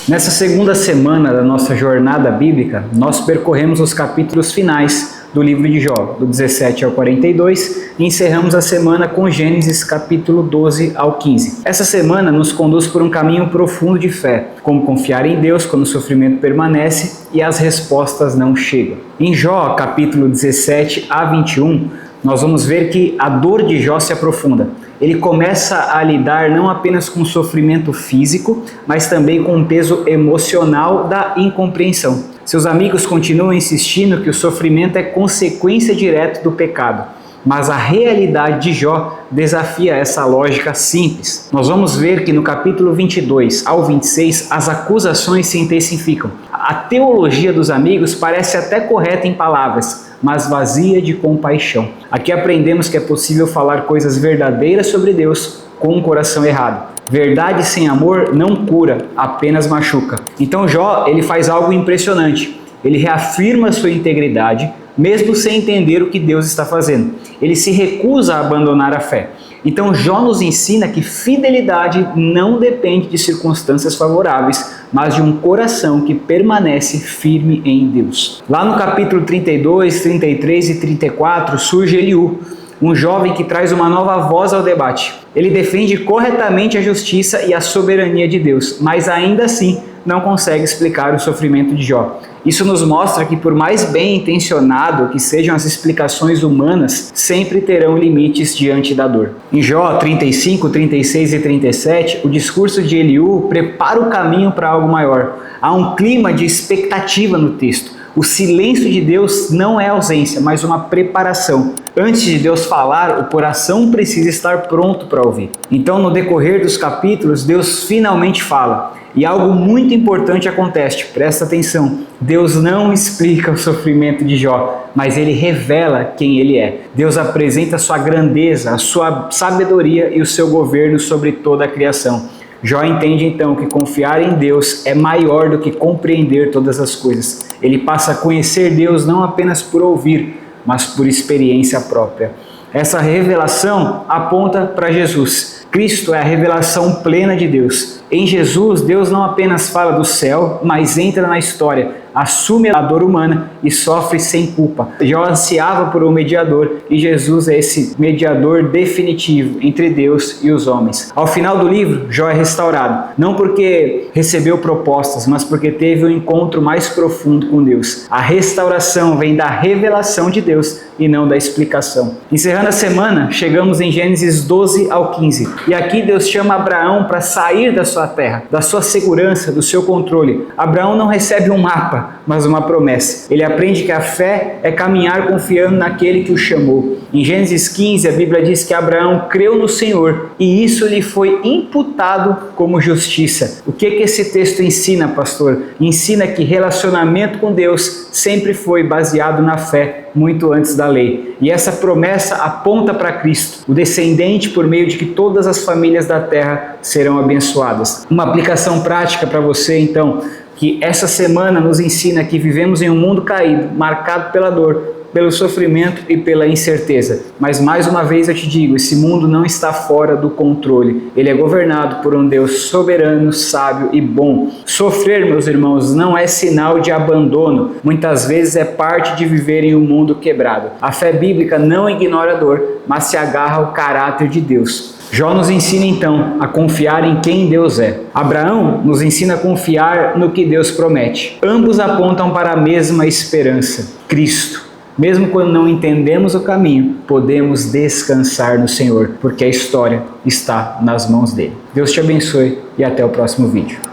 Nessa segunda semana da nossa jornada bíblica, nós percorremos os capítulos finais do livro de Jó, do 17 ao 42, e encerramos a semana com Gênesis capítulo 12 ao 15. Essa semana nos conduz por um caminho profundo de fé, como confiar em Deus quando o sofrimento permanece e as respostas não chegam. Em Jó, capítulo 17 a 21, nós vamos ver que a dor de Jó se aprofunda. Ele começa a lidar não apenas com o sofrimento físico, mas também com o peso emocional da incompreensão. Seus amigos continuam insistindo que o sofrimento é consequência direta do pecado, mas a realidade de Jó desafia essa lógica simples. Nós vamos ver que no capítulo 22 ao 26 as acusações se intensificam. A teologia dos amigos parece até correta em palavras, mas vazia de compaixão. Aqui aprendemos que é possível falar coisas verdadeiras sobre Deus com um coração errado. Verdade sem amor não cura, apenas machuca. Então Jó, ele faz algo impressionante. Ele reafirma sua integridade, mesmo sem entender o que Deus está fazendo. Ele se recusa a abandonar a fé. Então Jó nos ensina que fidelidade não depende de circunstâncias favoráveis, mas de um coração que permanece firme em Deus. Lá no capítulo 32, 33 e 34 surge Eliú, um jovem que traz uma nova voz ao debate. Ele defende corretamente a justiça e a soberania de Deus, mas ainda assim não consegue explicar o sofrimento de Jó. Isso nos mostra que, por mais bem intencionado que sejam as explicações humanas, sempre terão limites diante da dor. Em Jó 35, 36 e 37, o discurso de Eliú prepara o caminho para algo maior. Há um clima de expectativa no texto. O silêncio de Deus não é ausência, mas uma preparação. Antes de Deus falar, o coração precisa estar pronto para ouvir. Então, no decorrer dos capítulos, Deus finalmente fala. E algo muito importante acontece, presta atenção. Deus não explica o sofrimento de Jó, mas ele revela quem ele é. Deus apresenta a sua grandeza, a sua sabedoria e o seu governo sobre toda a criação. Jó entende então que confiar em Deus é maior do que compreender todas as coisas. Ele passa a conhecer Deus não apenas por ouvir, mas por experiência própria. Essa revelação aponta para Jesus. Cristo é a revelação plena de Deus. Em Jesus, Deus não apenas fala do céu, mas entra na história, assume a dor humana e sofre sem culpa. Jó ansiava por um mediador e Jesus é esse mediador definitivo entre Deus e os homens. Ao final do livro, Jó é restaurado, não porque recebeu propostas, mas porque teve um encontro mais profundo com Deus. A restauração vem da revelação de Deus e não da explicação. Encerrando a semana, chegamos em Gênesis 12 ao 15. E aqui Deus chama Abraão para sair da sua terra, da sua segurança, do seu controle. Abraão não recebe um mapa, mas uma promessa. Ele aprende que a fé é caminhar confiando naquele que o chamou. Em Gênesis 15, a Bíblia diz que Abraão creu no Senhor e isso lhe foi imputado como justiça. O que esse texto ensina, pastor? Ensina que relacionamento com Deus sempre foi baseado na fé, muito antes da lei. E essa promessa aponta para Cristo, o descendente por meio de que todas as famílias da terra serão abençoadas. Uma aplicação prática para você, então, que essa semana nos ensina que vivemos em um mundo caído, marcado pela dor, pelo sofrimento e pela incerteza. Mas mais uma vez eu te digo, esse mundo não está fora do controle. Ele é governado por um Deus soberano, sábio e bom. Sofrer, meus irmãos, não é sinal de abandono. Muitas vezes é parte de viver em um mundo quebrado. A fé bíblica não ignora a dor, mas se agarra ao caráter de Deus. Jó nos ensina então a confiar em quem Deus é. Abraão nos ensina a confiar no que Deus promete. Ambos apontam para a mesma esperança, Cristo. Mesmo quando não entendemos o caminho, podemos descansar no Senhor, porque a história está nas mãos dele. Deus te abençoe e até o próximo vídeo.